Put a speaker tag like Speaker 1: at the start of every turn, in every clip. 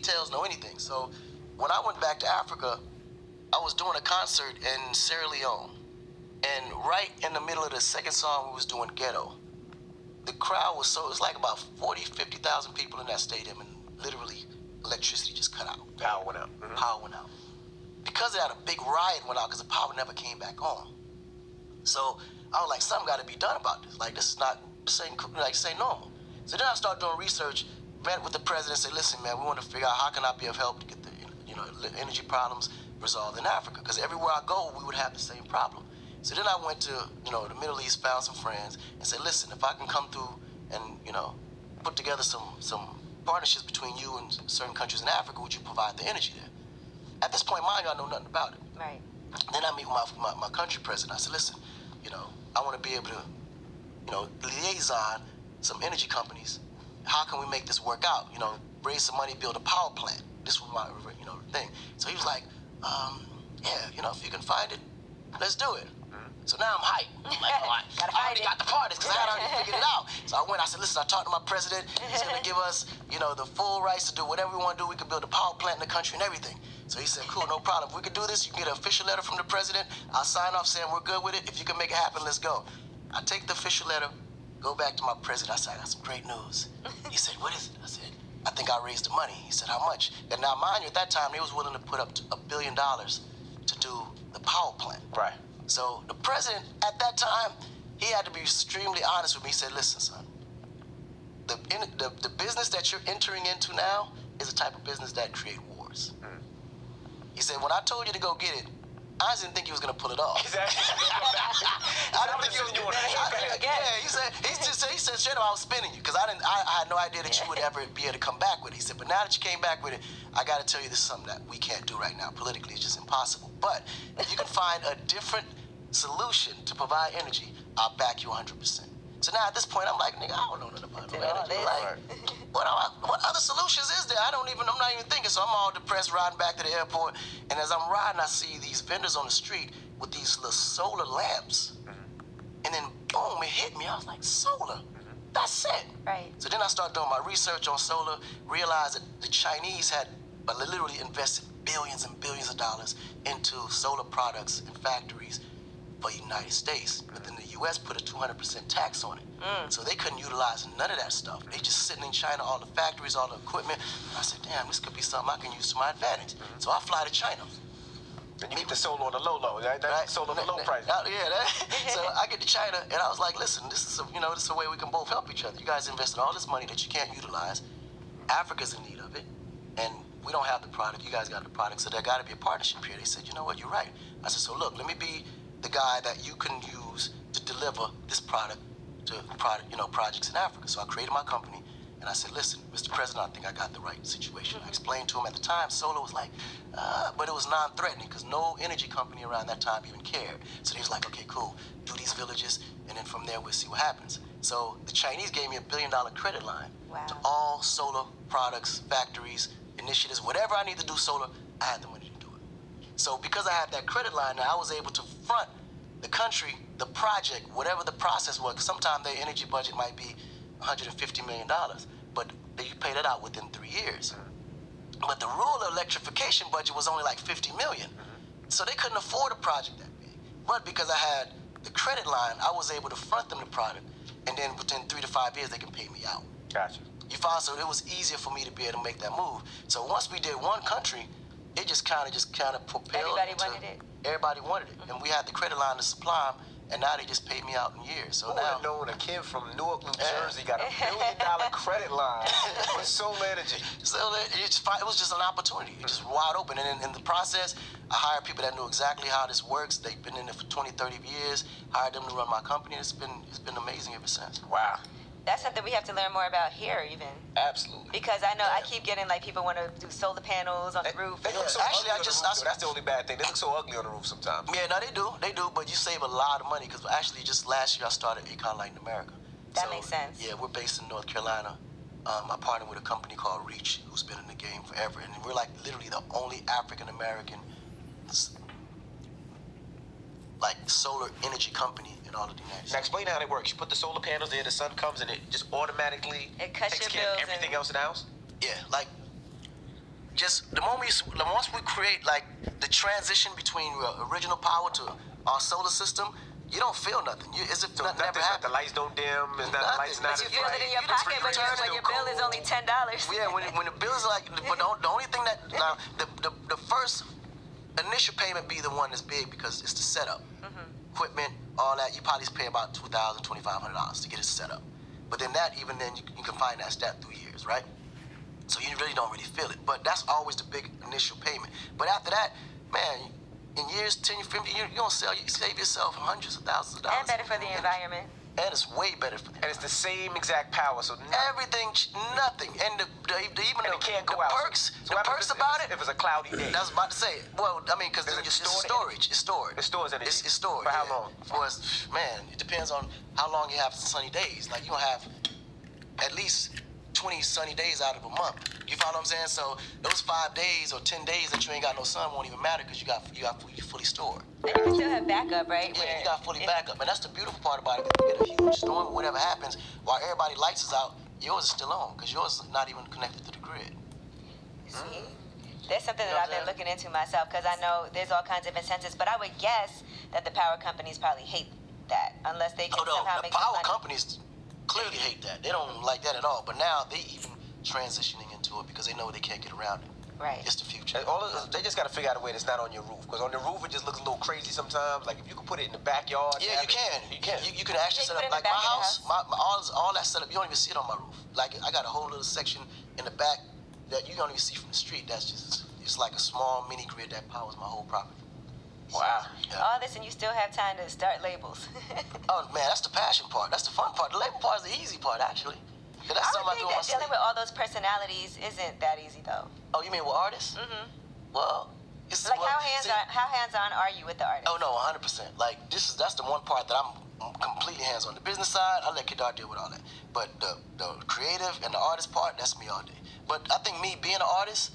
Speaker 1: details, no anything. So when I went back to Africa, I was doing a concert in Sierra Leone. And right in the middle of the second song, we was doing Ghetto. The crowd was it was like about 50,000 people in that stadium, and literally electricity just cut out.
Speaker 2: Power went out. Mm-hmm.
Speaker 1: Power went out. Because of that, a big riot went out because the power never came back on. So I was like, something got to be done about this. Like, this ain't normal. So then I started doing research, met with the president, said, listen, man, we want to figure out how can I be of help to get the energy problems resolved in Africa. Because everywhere I go, we would have the same problem. So then I went to, the Middle East, found some friends, and said, listen, if I can come through and, put together some partnerships between you and certain countries in Africa, would you provide the energy there? At this point, mind you, I know nothing about it.
Speaker 3: Right.
Speaker 1: Then I meet my country president. I said, listen, I want to be able to, liaison some energy companies. How can we make this work out? Raise some money, build a power plant. This was my, thing. So he was like, yeah, if you can find it, let's do it. So now I'm hyped. I'm like, I already got the parties because I had already figured it out. So I went, I said, listen, I talked to my president. He's going to give us, the full rights to do whatever we want to do. We can build a power plant in the country and everything. So he said, cool, no problem. If we can do this, you can get an official letter from the president. I'll sign off saying we're good with it. If you can make it happen, let's go. I take the official letter, go back to my president. I said, I got some great news. He said, what is it? I said, I think I raised the money. He said, how much? And now, mind you, at that time, they was willing to put up to $1 billion to do the power plant.
Speaker 2: Right.
Speaker 1: So the president, at that time, he had to be extremely honest with me. He said, listen, son, the business that you're entering into now is a type of business that create wars. He said, when I told you to go get it, I didn't think he was going to pull it off.
Speaker 2: Exactly.
Speaker 1: I didn't think he was going to. Yeah, he said, straight up, I was spinning you because I had no idea that you would ever be able to come back with it. He said, but now that you came back with it, I got to tell you this is something that we can't do right now. Politically, it's just impossible. But if you can find a different solution to provide energy, I'll back you 100%. So now at this point, I'm like, nigga, I don't know nothing about no energy. Like, what other solutions is there? I'm not even thinking. So I'm all depressed riding back to the airport. And as I'm riding, I see these vendors on the street with these little solar lamps. And then, boom, it hit me. I was like, solar? That's it.
Speaker 3: Right.
Speaker 1: So then I started doing my research on solar, realized that the Chinese had literally invested billions and billions of dollars into solar products and factories for the United States. But then the U.S. put a 200% tax on it. So they couldn't utilize none of that stuff. They just sitting in China, all the factories, all the equipment. And I said, damn, this could be something I can use to my advantage. So I fly to China.
Speaker 2: And you get the solar on the low, right? That's solar on the low price.
Speaker 1: So I get to China, and I was like, listen, this is a way we can both help each other. You guys invested all this money that you can't utilize. Africa's in need of it, and we don't have the product. You guys got the product, so there got to be a partnership here. They said, you know what, you're right. I said, so look, let me be the guy that you can use to deliver this product to projects in Africa. So I created my company, and I said, listen, Mr. President, I think I got the right situation. I explained to him at the time, solar was like, but it was non-threatening because no energy company around that time even cared. So he was like, okay, cool, do these villages, and then from there we'll see what happens. So the Chinese gave me $1 billion credit line to all solar products, factories, initiatives, whatever I need to do solar, I had the money to do it. So because I had that credit line, now I was able to front the country, the project, whatever the process was. Sometimes their energy budget might be $150 million, but you pay that out within 3 years. But the rural electrification budget was only like $50 million. So they couldn't afford a project that big. But because I had the credit line, I was able to front them the product, and then within 3 to 5 years, they can pay me out.
Speaker 2: Gotcha.
Speaker 1: You follow? So it was easier for me to be able to make that move. So once we did one country, it just kind of propelled. Everybody wanted it. And we had the credit line to supply them, and now they just paid me out in years. So now,
Speaker 2: known a kid from Newark, New Jersey got a $1 billion credit line with solar energy.
Speaker 1: So it was just an opportunity. It just wide open. And in the process, I hired people that knew exactly how this works. They've been in it for 20, 30 years. Hired them to run my company. It's been amazing ever since.
Speaker 2: Wow.
Speaker 3: That's something we have to learn more about here, even.
Speaker 1: Absolutely.
Speaker 3: Because I know I keep getting people want to do solar panels on the roof.
Speaker 2: They look so ugly on the roof. That's the only bad thing. They look so ugly on the roof sometimes.
Speaker 1: Yeah, no, they do. But you save a lot of money because actually just last year I started Akon Light in America.
Speaker 3: That makes sense.
Speaker 1: Yeah, we're based in North Carolina. I partnered with a company called Reach, who's been in the game forever, and we're like literally the only African American solar energy company in all of the United States.
Speaker 2: Now explain how it works. You put the solar panels there, the sun comes, and it just automatically
Speaker 3: takes
Speaker 2: care of everything else in the house?
Speaker 1: Yeah, just once we create like the transition between original power to our solar system, you don't feel nothing. As if nothing ever
Speaker 2: The
Speaker 1: happened.
Speaker 2: lights don't dim. It's not the lights not
Speaker 3: But you
Speaker 2: as
Speaker 3: feel
Speaker 2: bright.
Speaker 3: it in your
Speaker 2: The
Speaker 3: pocket when
Speaker 2: refrigerator's
Speaker 3: your
Speaker 2: still
Speaker 3: bill is
Speaker 2: cold.
Speaker 3: only $10.
Speaker 1: Yeah, when the bill is like, but the only thing that now the first initial payment be the one that's big because it's the setup, equipment, all that. You probably pay about $2,000, $2,500 to get it set up. But then even then you can finance that through years, right? So you really don't really feel it. But that's always the big initial payment. But after that, man, in years 10, 15, you're gonna save yourself hundreds of thousands of dollars.
Speaker 3: And better for the environment.
Speaker 1: And it's way better for them.
Speaker 2: And it's the same exact power. So
Speaker 1: Everything, nothing, and even
Speaker 2: it can't go out.
Speaker 1: perks.
Speaker 2: So
Speaker 1: the
Speaker 2: what
Speaker 1: perks
Speaker 2: happens
Speaker 1: about it.
Speaker 2: if it's a cloudy day?
Speaker 1: I was about to say. Well, I mean, because it's storage. It's stored.
Speaker 2: It stores energy.
Speaker 1: It's stored.
Speaker 2: For how
Speaker 1: yeah.
Speaker 2: long?
Speaker 1: Man, it depends on how long you have sunny days. Like you gonna have at least 20 sunny days out of a month. You follow what I'm saying? So those 5 days or 10 days that you ain't got no sun won't even matter because you fully stored.
Speaker 3: And you can still have backup, right?
Speaker 1: Yeah, you got fully backup, and that's the beautiful part about it. If you get a huge storm or whatever happens, while everybody lights is out, yours is still on because yours is not even connected to the grid.
Speaker 3: See, that's something
Speaker 1: You
Speaker 3: that
Speaker 1: know
Speaker 3: I've been
Speaker 1: what I'm
Speaker 3: looking into myself because I know there's all kinds of incentives, but I would guess that the power companies probably hate that unless they can
Speaker 1: Oh no,
Speaker 3: somehow
Speaker 1: the
Speaker 3: make some
Speaker 1: power
Speaker 3: money.
Speaker 1: companies clearly hate that. They don't like that at all. But now they even transitioning into it because they know they can't get around it.
Speaker 3: Right.
Speaker 1: It's the future.
Speaker 2: And they just got to figure out a way that's not on your roof. Because on the roof, it just looks a little crazy sometimes. Like if you could put it in the backyard.
Speaker 1: Yeah, you can.
Speaker 2: You can.
Speaker 1: You can actually
Speaker 3: Yeah,
Speaker 1: set
Speaker 3: you
Speaker 1: up
Speaker 3: put it in
Speaker 1: like
Speaker 3: the
Speaker 1: my
Speaker 3: back of
Speaker 1: house.
Speaker 3: the
Speaker 1: All that setup. You don't even see it on my roof. Like I got a whole little section in the back that you don't even see from the street. That's just it's like a small mini grid that powers my whole property.
Speaker 2: Wow.
Speaker 1: Yeah.
Speaker 3: All this, and you still have time to start labels.
Speaker 1: Oh man, that's the passion part. That's the fun part. The labor part is the easy part actually. 'Cause that's
Speaker 3: I
Speaker 1: something
Speaker 3: would think
Speaker 1: I do on my
Speaker 3: that dealing
Speaker 1: sleep.
Speaker 3: with all those personalities isn't that easy, though.
Speaker 1: Oh, you mean with artists?
Speaker 3: Mm-hmm.
Speaker 1: Well, it's
Speaker 3: Like
Speaker 1: well,
Speaker 3: how
Speaker 1: see-
Speaker 3: hands-on are you with the artist?
Speaker 1: Oh no, 100%. Like that's the one part that I'm completely hands on. The business side, I let Kedar deal with all that. But the creative and the artist part, that's me all day. But I think me being an artist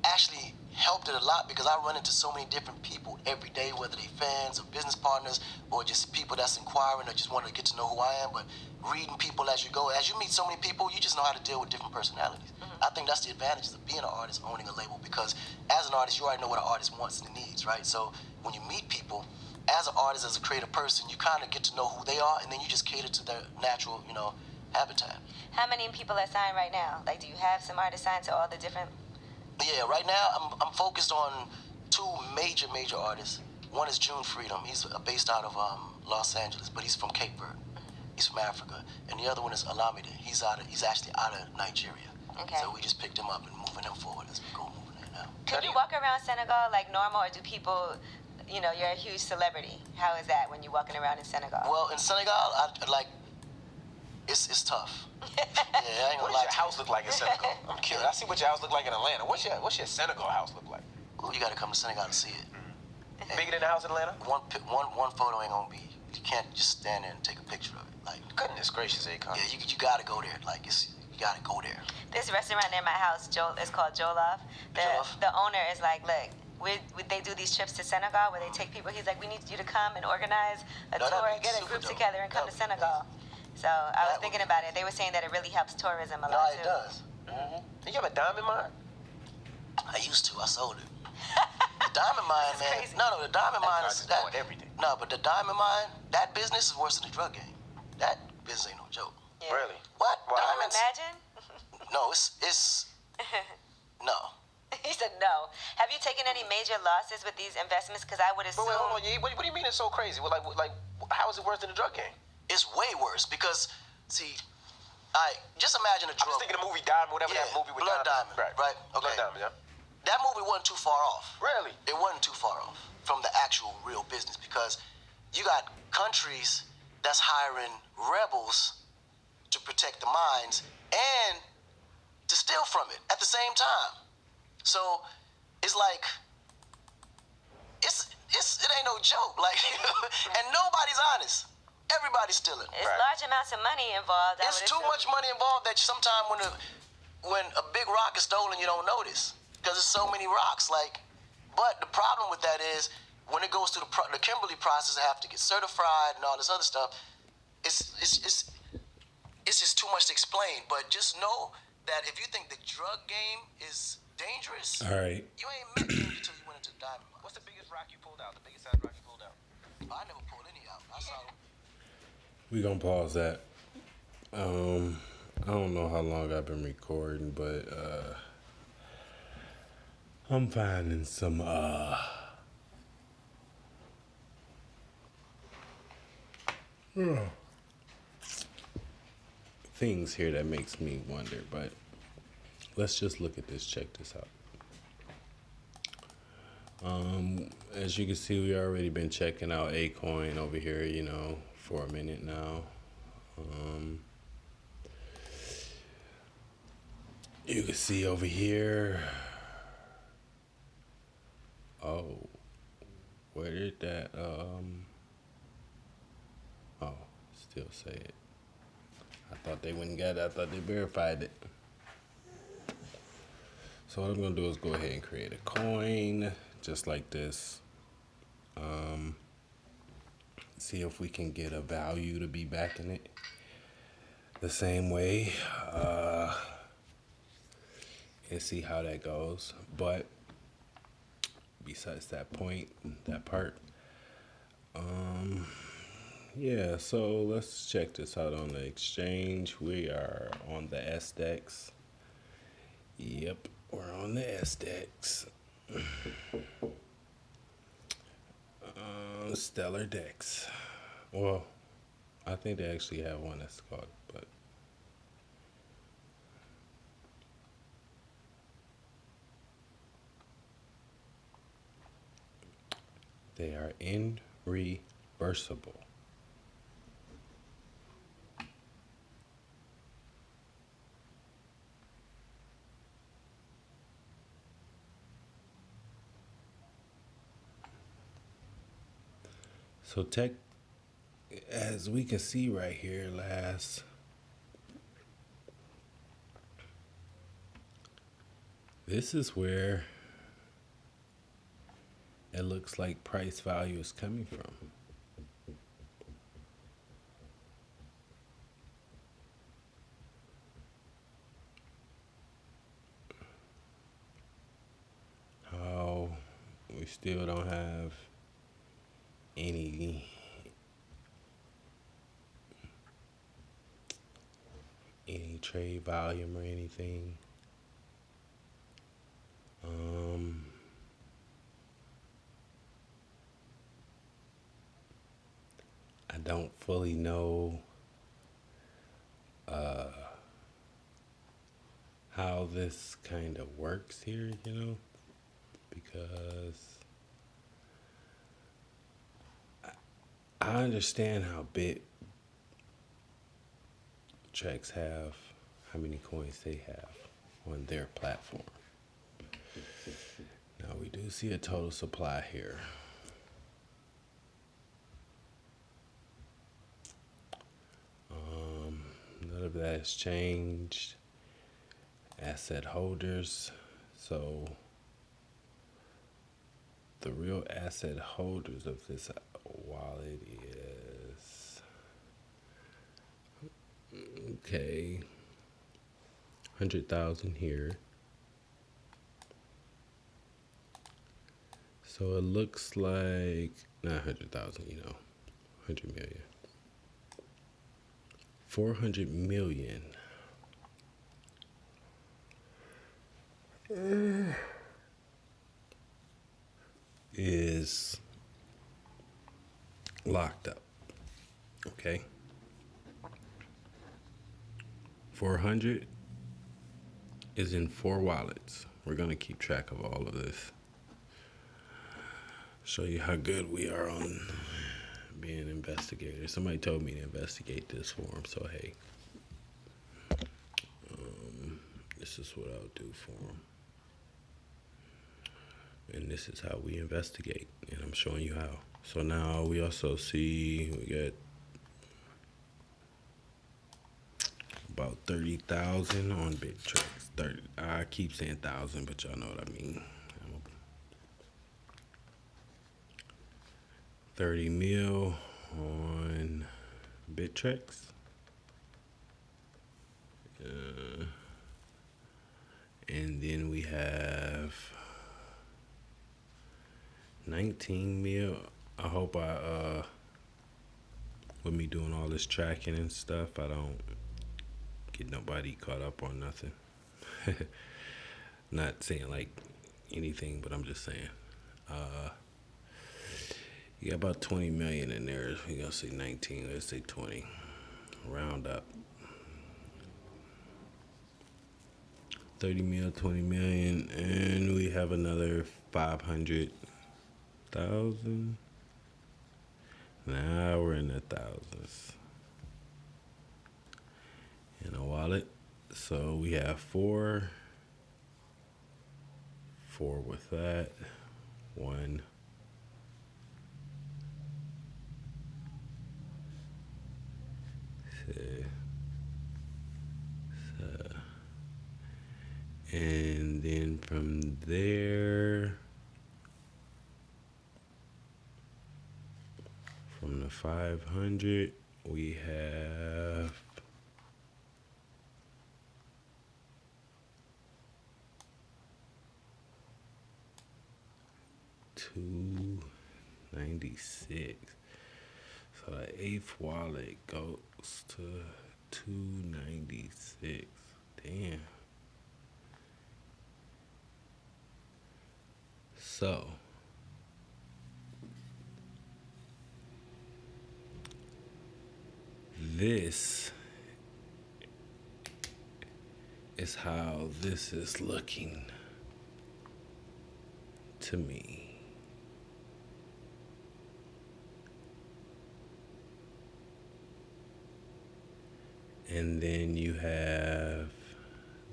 Speaker 1: actually helped it a lot because I run into so many different people every day, whether they fans or business partners or just people that's inquiring or just want to get to know who I am. But reading people as you go, as you meet so many people, you just know how to deal with different personalities. I think that's the advantages of being an artist, owning a label, because as an artist, you already know what an artist wants and needs, right? So when you meet people, as an artist, as a creative person, you kind of get to know who they are, and then you just cater to their natural, habitat.
Speaker 3: How many people are signed right now? Like, do you have some artists signed to all the different?
Speaker 1: Yeah, right now I'm focused on two major artists. One is June Freedom. He's based out of Los Angeles, but he's from Cape Verde. He's from Africa. And the other one is Alameda. He's actually out of Nigeria.
Speaker 3: Okay.
Speaker 1: So we just picked him up and moving him forward as we go moving there now.
Speaker 3: Could you walk around Senegal like normal, or do people, you're a huge celebrity? How is that when you're walking around in Senegal?
Speaker 1: Well, in Senegal, it's tough. Yeah, I ain't
Speaker 2: What
Speaker 1: gonna
Speaker 2: does
Speaker 1: lie
Speaker 2: your
Speaker 1: to
Speaker 2: house look like in Senegal? I'm curious. I see what your house look like in Atlanta. What's your Senegal house look like?
Speaker 1: you. Ooh, you gotta come to Senegal to see it.
Speaker 2: Bigger than the house in Atlanta?
Speaker 1: One photo ain't gonna be. You can't just stand there and take a picture of it. Like,
Speaker 2: Goodness gracious, Akon.
Speaker 1: yeah, you gotta go there. Like, you gotta go there.
Speaker 3: This restaurant near my house, it's called Jollof.
Speaker 1: Jollof?
Speaker 3: The owner is like, look, they do these trips to Senegal where they take people. He's like, we need you to come and organize a
Speaker 1: No, that'd
Speaker 3: tour,
Speaker 1: be
Speaker 3: get a
Speaker 1: super
Speaker 3: group
Speaker 1: dope.
Speaker 3: together, and come to
Speaker 1: That'd be
Speaker 3: Senegal. So I was
Speaker 1: That would
Speaker 3: thinking
Speaker 1: be
Speaker 3: about it. They were saying that it really helps tourism a
Speaker 1: No,
Speaker 3: lot
Speaker 1: it
Speaker 3: too.
Speaker 1: does. Mm-hmm.
Speaker 2: You have a diamond mine?
Speaker 1: I used to. I sold it. The diamond mine,
Speaker 3: This is
Speaker 1: man.
Speaker 3: crazy.
Speaker 1: No, the diamond mine
Speaker 2: I
Speaker 1: is
Speaker 2: just
Speaker 1: that.
Speaker 2: bought everything.
Speaker 1: No, but the diamond mine, that business is worse than the drug game. That business ain't no joke.
Speaker 3: Yeah.
Speaker 2: Really?
Speaker 1: What?
Speaker 2: Wow.
Speaker 1: Diamonds?
Speaker 3: Imagine.
Speaker 1: No, it's no.
Speaker 3: He said no. Have you taken any major losses with these investments? Because I would assume.
Speaker 2: But wait, hold on. What do you mean it's so crazy? Well, like, how is it worse than the drug game?
Speaker 1: It's way worse because, see, just imagine a
Speaker 2: I'm
Speaker 1: drug.
Speaker 2: just thinking the movie Diamond, whatever
Speaker 1: Yeah,
Speaker 2: that movie with
Speaker 1: Blood
Speaker 2: Diamond.
Speaker 1: Diamond, right? Okay.
Speaker 2: Blood Diamond, yeah.
Speaker 1: That movie wasn't too far off.
Speaker 2: Really?
Speaker 1: It wasn't too far off from the actual real business because you got countries that's hiring rebels to protect the mines and to steal from it at the same time. So it's like it ain't no joke. Like, and nobody's honest. Everybody's stealing.
Speaker 3: It's
Speaker 2: Right.
Speaker 3: large amounts of money involved. I
Speaker 1: It's
Speaker 3: would
Speaker 1: too
Speaker 3: assume.
Speaker 1: much money involved that sometime when a big rock is stolen, you don't notice because there's so many rocks. Like, but the problem with that is when it goes through the Kimberley process, they have to get certified and all this other stuff. It's just too much to explain. But just know that if you think the drug game is dangerous.
Speaker 4: All right.
Speaker 1: You ain't met danger till you went into the diamond mine.
Speaker 2: What's the biggest rock you pulled out? The biggest size rock you pulled out?
Speaker 1: I never pulled any out. I saw them.
Speaker 4: We gonna pause that. I don't know how long I've been recording, but I'm finding some things here that makes me wonder, but let's just look at this. Check this out. As you can see, we already been checking out Akon over here, you know, for a minute now. You can see over here. Oh, where did that oh, still say it. I thought they wouldn't get it. I thought they verified it. So what I'm gonna do is go ahead and create a coin just like this. See if we can get a value to be backing it the same way, and see how that goes. But besides that point, that part, yeah, so let's check this out on the exchange. We are on the SDEX. Yep, we're on the SDEX. Stellar Dex. Well, I think they actually have one that's called, but they are irreversible. So tech, as we can see right here, this is where it looks like price value is coming from. How we still don't have any trade volume or anything. I don't fully know how this kind of works here, you know, because I understand how big Trex have, how many coins they have on their platform. Now we do see a total supply here. None of that has changed. Asset holders. So the real asset holders of this wallet is, okay, 100,000 here. So it looks like, not 100,000, you know, 100 million. 400 million. Is locked up. Okay. 400 is in 4 wallets. We're going to keep track of all of this. Show you how good we are on being investigators. Somebody told me to investigate this for them, so hey, this is what I'll do for them. And this is how we investigate, and I'm showing you how. So now we also see we got about 30,000 on BitTrex. 30. I keep saying 1,000, but y'all know what I mean. 30 mil on BitTrex. And then we have 19 mil. I hope with me doing all this tracking and stuff, I don't get nobody caught up on nothing. Not saying like anything, but I'm just saying. You got about 20 million in there. We're gonna say 19, let's say 20. Round up. 30 mil, 20 million, and we have another 500,000. Now we're in the thousands in a wallet. So we have four with that, one, two, and then from there, from the 500, we have 296. So the eighth wallet goes to 296. Damn. So this is how this is looking to me. And then you have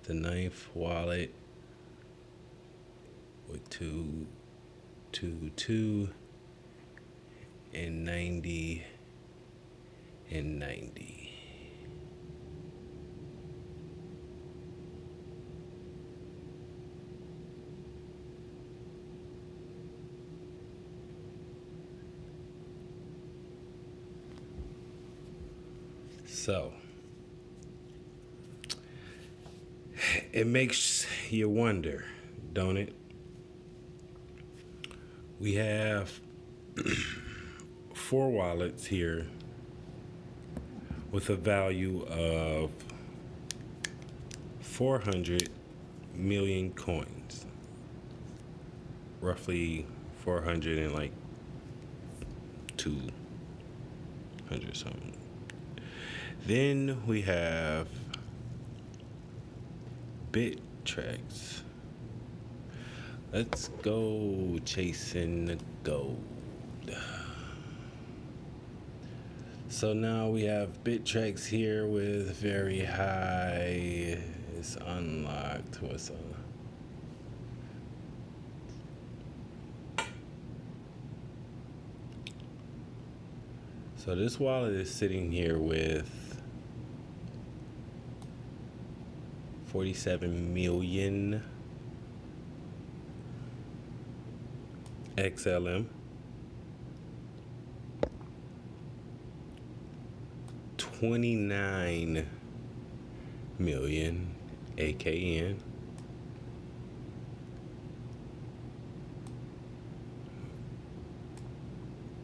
Speaker 4: the ninth wallet with 222 and 90 and 90. So it makes you wonder, don't it? We have 4 wallets here with a value of 400 million coins, roughly 400 and like 200 something. Then we have BitTrex. Let's go chasing the gold. So now we have BitTrex here with very high. It's unlocked. What's on? So this wallet is sitting here with 47 million XLM, 29 million AKN,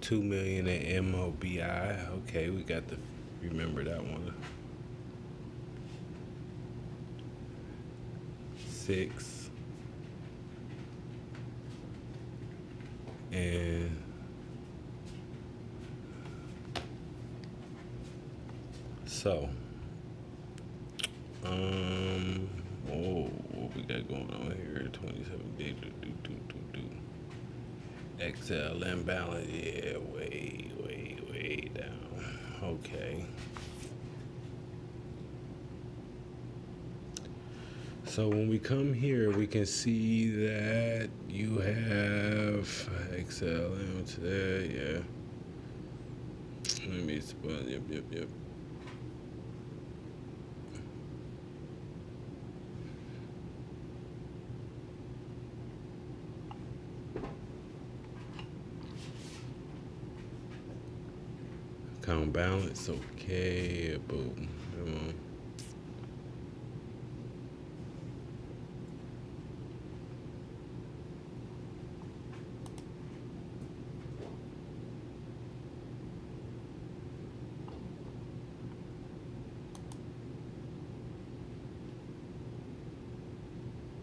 Speaker 4: 2 million at MOBI. Okay, we got to remember that one. 6 and so what we got going on here? 27 days. XLM balance, yeah, way down. Okay. So when we come here, we can see that you have XLM to there, yeah. Let me spell, yep. Account balance, okay, boom, come on.